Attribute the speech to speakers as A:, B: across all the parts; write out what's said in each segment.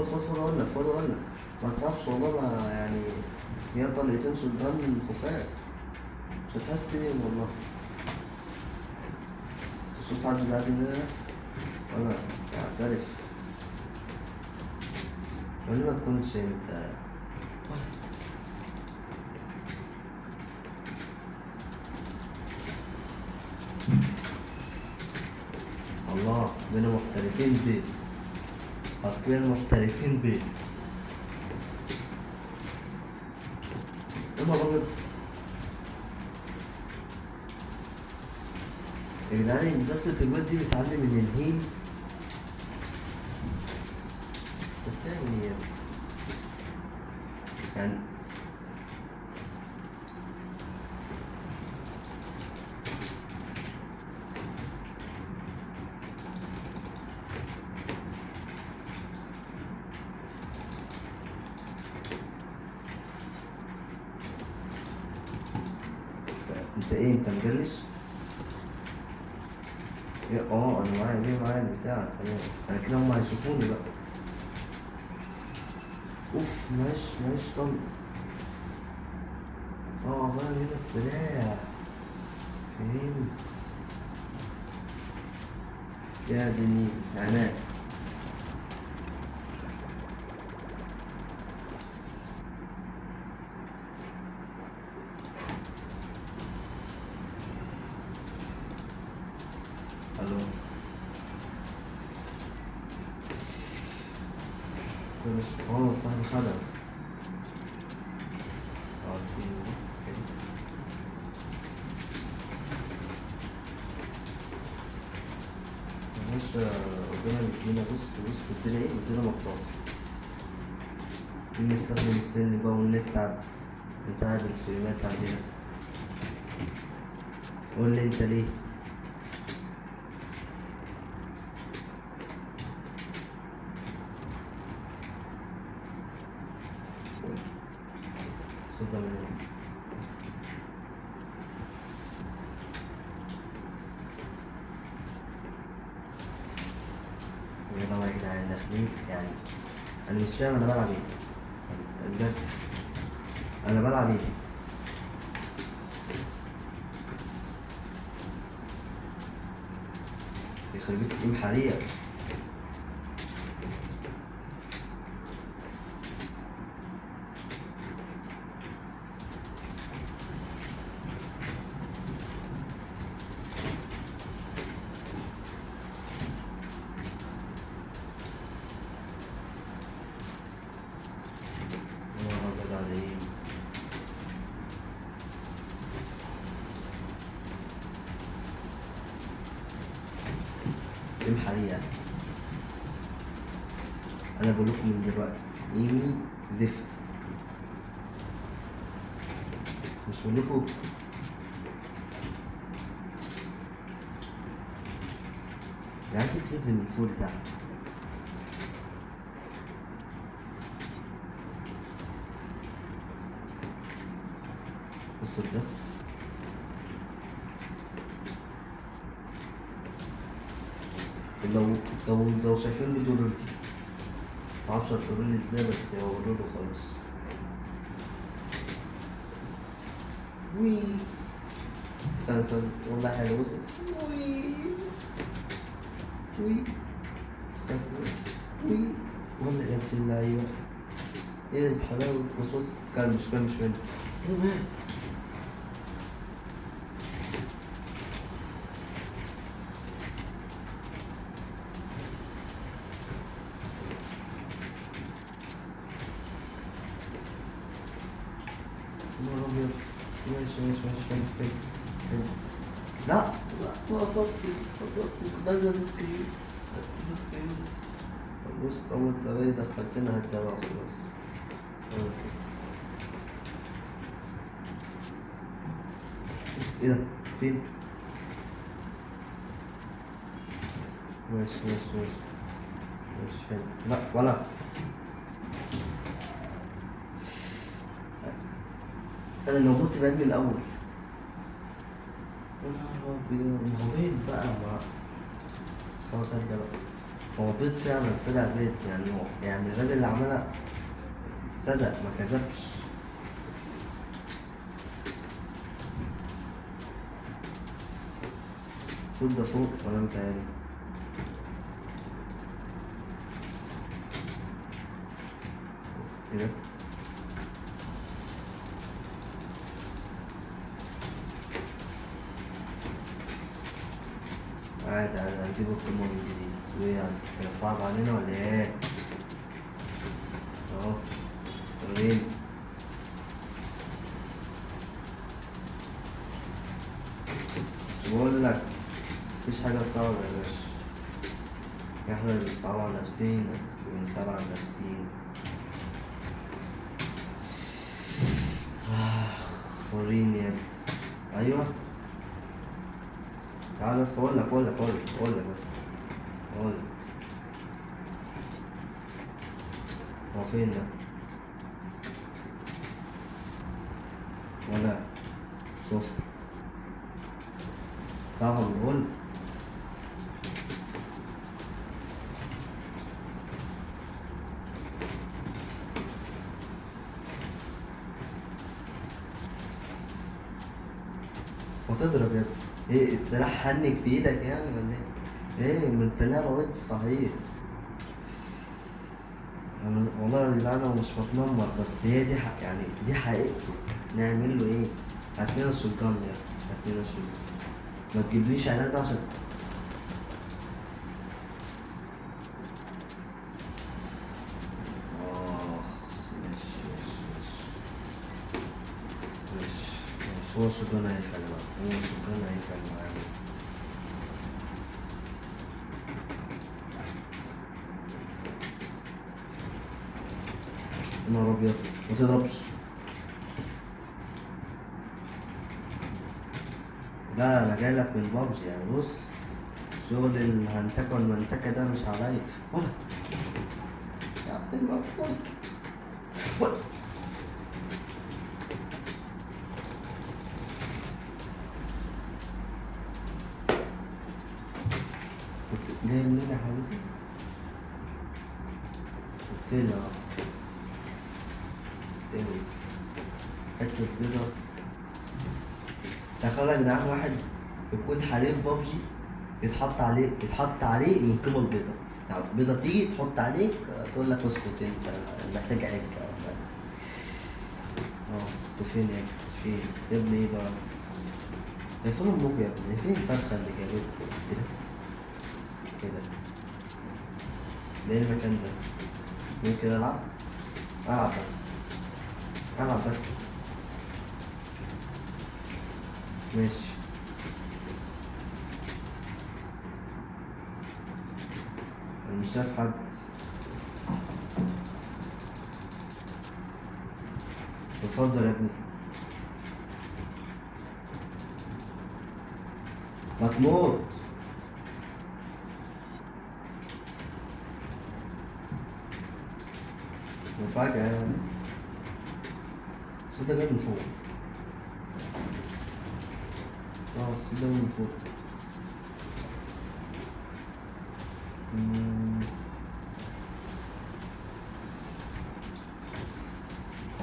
A: خد اقول لك. ما تخافش والله، ما يعني هي طلقتين شجان خفاف، مش هتحس بيهم والله. شفت حد بيعدي هنا ولا يعترف؟ وليه ما تكونش انت؟ الله، بين محترفين بيت، حرفيا محترفين بيت. يا نهار ابيض يا جدعان، هندسة الواد دي بتعلم من الهيل. انت بتعمل ايه يا ابني؟ يعني انت ايه، انت مجلش؟ انا معايا ليه، معايا البتاع تمام. انا كده هم هيشوفوني بقى. اوف، معيش طلق. بقى هنا السلاح. فهمت. يا دني عناء. الو، صاحبي خدم. معلش، ربنا يدينا. بص بتدينا ايه؟ بتدينا مطاط. نستخدم السن بقى والنت بتاع الفيلمات عندنا. قول لي انت ليه؟ صدق من هنا. يا جدعان داخلين يعني، انا مش فاهم انا بلعب ايه بجد. انا بلعب ايه؟ يخرب بيت ايه حريقة. حريقة. انا بقول لكم من دلوقتي، ايمي زفت. مش بقول لكم يعني انت بتنزل من فوق لتحت. بص ده، لو شايفين له دول، معرفش هتقولوا لي ازاي، بس هقولوا له خلاص. وي استنى والله حلو. بص وي استنى وي. والله يا ابن اللعيبة، ايه الحلاوة. بص كلمش منه. مات. نهار ابيض. ماشي. لا ما قصدتش كنت عايز اسكرين. بص، طب انت ايه دخلتنا هتدوق خلاص. ايه ده؟ فين؟ ماشي هنا. لا ولا انا لو كنت بعمل الاول. يا نهار ابيض، ما هو بيت بقى. ما خلاص هبدا بقى. هو بيض فعلا طلع بيض، يعني هو يعني الراجل اللي عملها صدق ما كذبش. صوت ده صوت ولا متهيألي؟ ايه ده؟ عادي عادي هنجيب القمة من جديد، وايه يعني؟ كان صعب علينا ولا ايه؟ اهو وريني. بس بقول لك مفيش حاجة صعبة يا باشا، احنا اللي بنصعب على نفسينا وبنصعب على نفسينا. وريني يا ابني. ايوه تعال بس اقول لك بس اقول لك. هو فين ده؟ ولا شفت تعرف الغل؟ وتضرب يا ابني. ايه السلاح هنك في ايدك يعني ولا ايه؟ ايه ما انت لعبة وانت صحيح. والله يا جدعان انا مش بتنمر، بس هي دي يعني دي حقيقته. نعمل له ايه؟ هات لنا الشجان يا ابني، هات لنا الشجان. ما تجيبليش اعلان بقى عشان اه. ماشي ماشي ماشي ماشي ماشي. هو الشجان هيفعل بقى، هو الشجان هيفعل معانا. يا نهار ابيض ما تضربش. لا انا جاي لك من بابجي يعني. بص شغل الهنتكه والمنتكه ده مش عليا ولا يا عبد المقص. كنت جاي منين يا حبيبي؟ قلت لي اه. قلت لي حتة بيضة. تخيل يا جدعان واحد يكون حريف بابجي يتحط عليه من قبل بيضة. يعني بيضة تيجي تحط عليك تقول لك اسكت انت محتاج عك او حاجة. اه كنت فين يا ابني؟ فين؟ يا ابني ايه بقى؟ هي فين امك يا ابني؟ هي فين الفرخة اللي جابتكوا كده؟ كده ده ايه المكان ده؟ ممكن العب؟ العب بس العب بس. ماشي. انا مش شايف حد. بتهزر يا ابني. ما تموت. مفاجأة يعني. بس ده جاي من فوق. اه بس ده جاي من فوق. مم.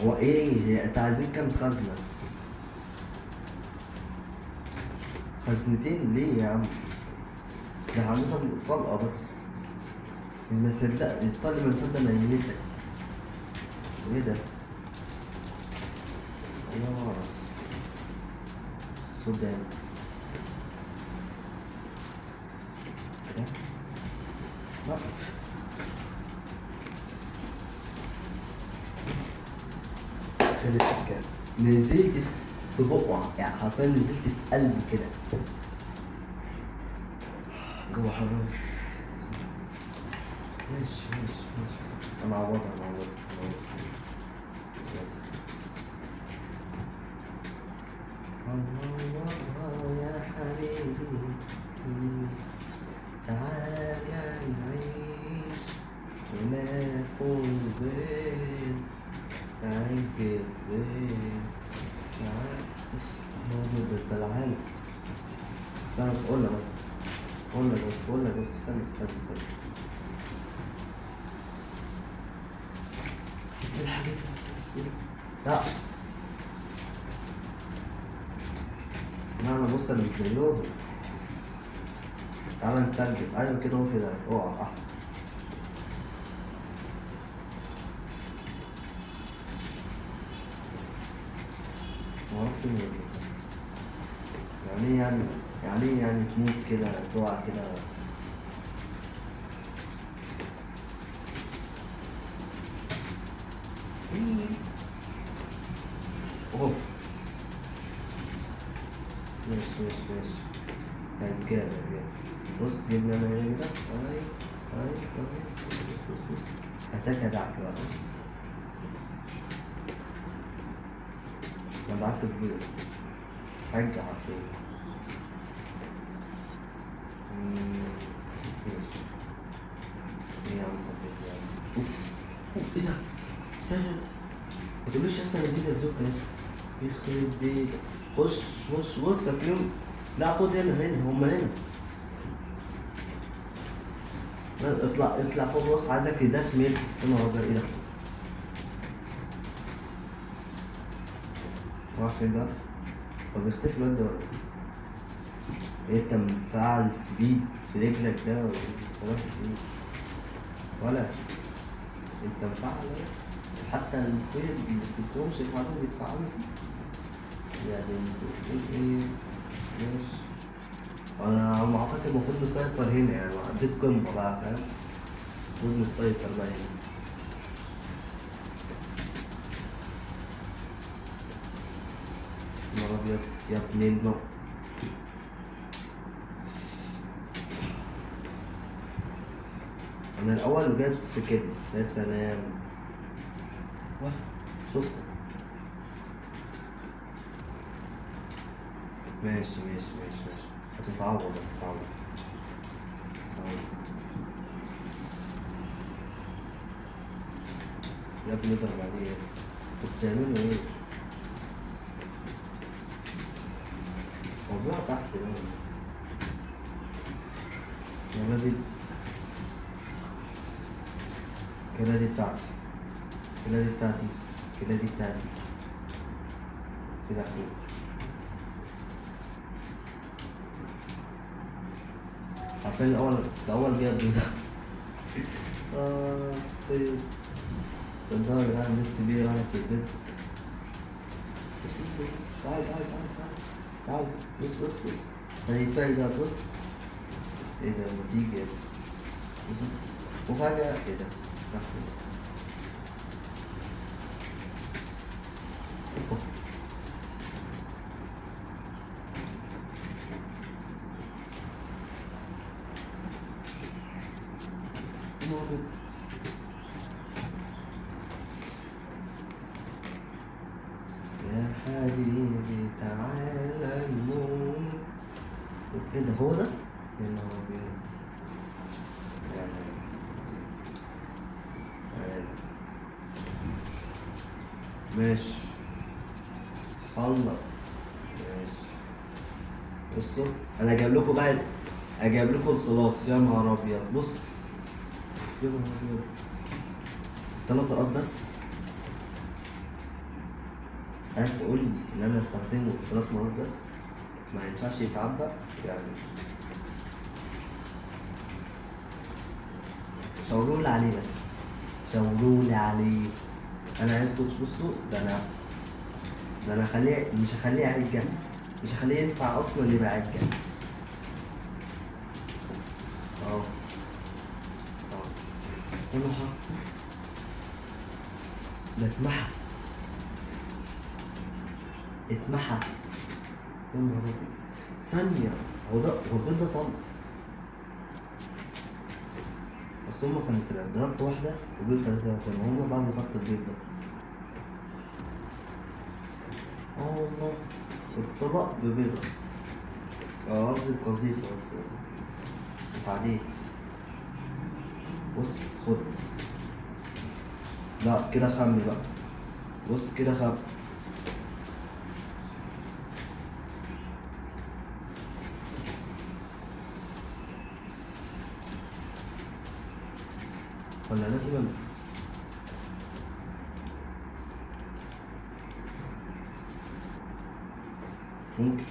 A: هو ايه هي انت عايزين كام خزنة؟ خزنتين ليه يا عم؟ ده عندهم طلقة بس. مش مصدق الطالب ما مصدق ما يلمسك. وايه ده؟ انا ما اعرف. الصوت ده يعني. كده؟ لا عشان السكة نزلت في بقعة، يعني حرفيا نزلت في قلبي كده جوه حرام. ماشي. انا عوضها. الله يا حبيبي. مم. تعالى نعيش وناكل بيض. تعال بيض. تعال. اوف موجود بتبلعها له. بس انا بس اقول له بس بقول لك بس استنى. ايه الحاجات اللي بس؟ لا انا بص، انا مش زيهم. تعالى نسجل، ايوه كده، هو في ده، اقع احسن. معرفش يعني ايه يعني تموت كده، تقع كده. إيه. اوه، ماشي. هتجاب. بص جبنا انا هنا كده. ايوه. بص. هتاك هدعك بقى، بص. انا دعكت البيض. حاجة حرفيا. ماشي. ايه يا عم حبيبي يا عم. اوف ايه ده؟ استنى. ما تقولوش اصلا دي الزوكا يا اسطى. يخرب بيتك. خش بص هتلاقيهم. لا خد هنا هما هنا. لا، اطلع فوق، بص عايزك تداش ميل. يا نهار ابيض، ايه ده؟ راح فين بقى؟ طب يختفي الواد ده ولا ايه؟ انت مفعل السبيد في رجلك ده ولا ايه؟ رايح فين؟ ولا انت مفعل ايه؟ حتى البيض اللي سبتهمش يفعلوا بيتفعلوا فيه. يعني ايه؟ ماشي. انا على ما اعتقد المفروض نسيطر هنا، يعني دي القمة بقى، فاهم؟ المفروض نسيطر بقى هنا. يا نهار ابيض يا ابن النار. انا الاول جايب صفر كده. يا سلام. واه، شفتك. ماشي. هتتعوض. يا ابني اضرب عليه. انتوا بتعملوا ايه؟ موضوع تحت ده. الكاميرا دي الكاميرا دي بتاعتي. طلع فوق. عارفين الأول جاب ده. طيب. صدقني يا جدعان، نفسي بيه راحت البيت. بس تعال. بص. هيتفاجئ ده، بص. ايه ده لما تيجي؟ بص. وفجأة ايه ده؟ راح فين؟ أوه. موجود. يا حبيبي تعالى نموت. ايه ده، هو ده؟ يا نهار أبيض. يعني ماشي. خلص. ماشي. بصوا انا جايب لكم الخلاص. يا نهار ابيض، بص. يا نهار ابيض. 3 نقط بس. عايز تقول لي ان انا استخدمه 3 مرات بس؟ ما ينفعش يتعبى يعني. شاورولي عليه بس. انا عايزكم تبصوا ده. انا مش هخليه عجة. مش هخليه ينفع اصلا اللي يبقى عجة. اه. انا ده اتمحى. يا نهار ابيض. ثانية. هو البيض ده طلق. بس هما كانوا ضربت واحدة وبيض 3 سنة. هما بعد ما خدت البيض ده. والله. الطبق ببيضة. قصدي قذيفة بس. اتعديت. بص خد. لا كده خمي بقى. بص كده خم. ولا لازم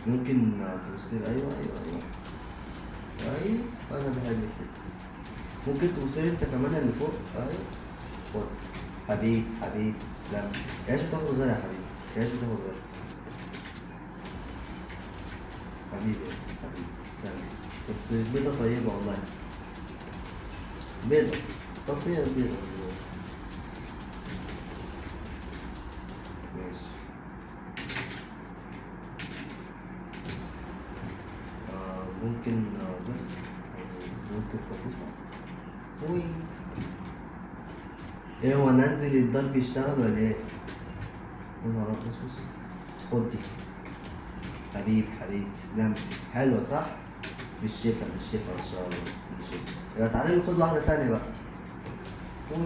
A: ممكن تبصيلي. ايوه ايوه ايوه ايوه، انا بحب كده. ممكن تبصيلي انت كمان اللي فوق. ايوه خد. حبيب تسلم. يا باشا تاخد غيرها يا حبيبي، يا باشا تاخد غيرها. حبيبي حبيبي تسلم. كنت بيضة طيبة والله. بيضة صفية بيضة. ماشي. ممكن بيضة يعني، ممكن خفيفة. وي. ايه هو ننزل الضال بيشتغل ولا ايه؟ يا نهار ابيض. بص خد دي. حبيب تسلم. حلوة صح؟ بالشفا ان شاء الله. بالشفا. يبقى تعالى خد واحدة تانية بقى. وي.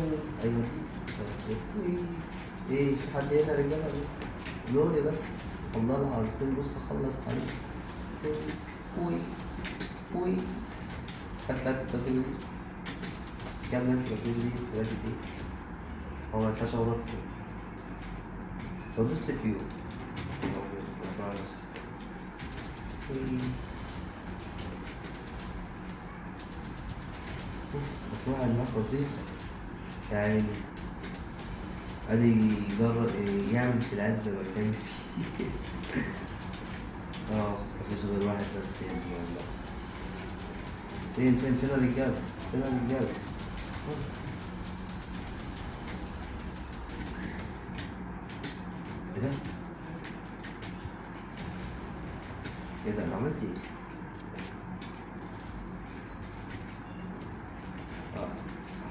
A: ايوه دي. بس وي. ايه في حد هنا رجالة دي؟ لولي بس. والله العظيم بص اخلص عليك. وي وي. هات التسيب دي. جاب لك التسيب دي دلوقتي دي. هو ما ينفعش اغلط فيه. فبص كيو. بص مشروع انواع وظيفة يا عيني. ادي يجرب يعمل في العيال زي ما كان فيه. مفيش غير واحد بس يا ابني والله. فين الرجالة؟ فين الرجالة؟ ايه ده؟ ايه ده؟ انا عملت ايه؟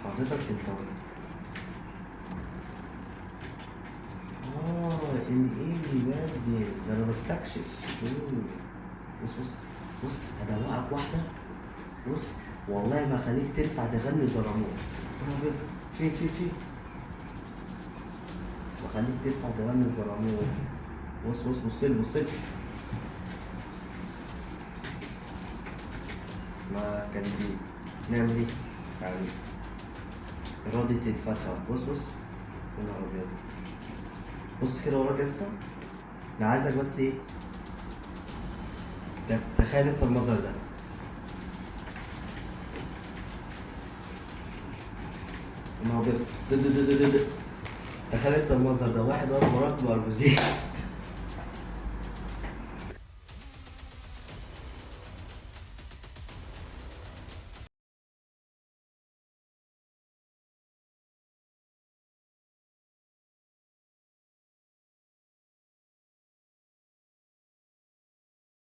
A: حضرتك انت ايه بجد؟ ده انا بستكشف. بص بص هدوقك واحدة. بص والله ما خليك تنفع تغني زرامون. انا بجد فين ما خليك تنفع تغني زرامون. بص ما كان دي نعمل ايه يعني؟ إرادة الفرخة. بص يا نهار أبيض. بص كده وراك يا اسطى. أنا عايزك بس إيه، تخيل أنت المنظر ده. يا نهار أبيض. تخيل أنت المنظر ده، واحد واقف وراك بأربوزيه.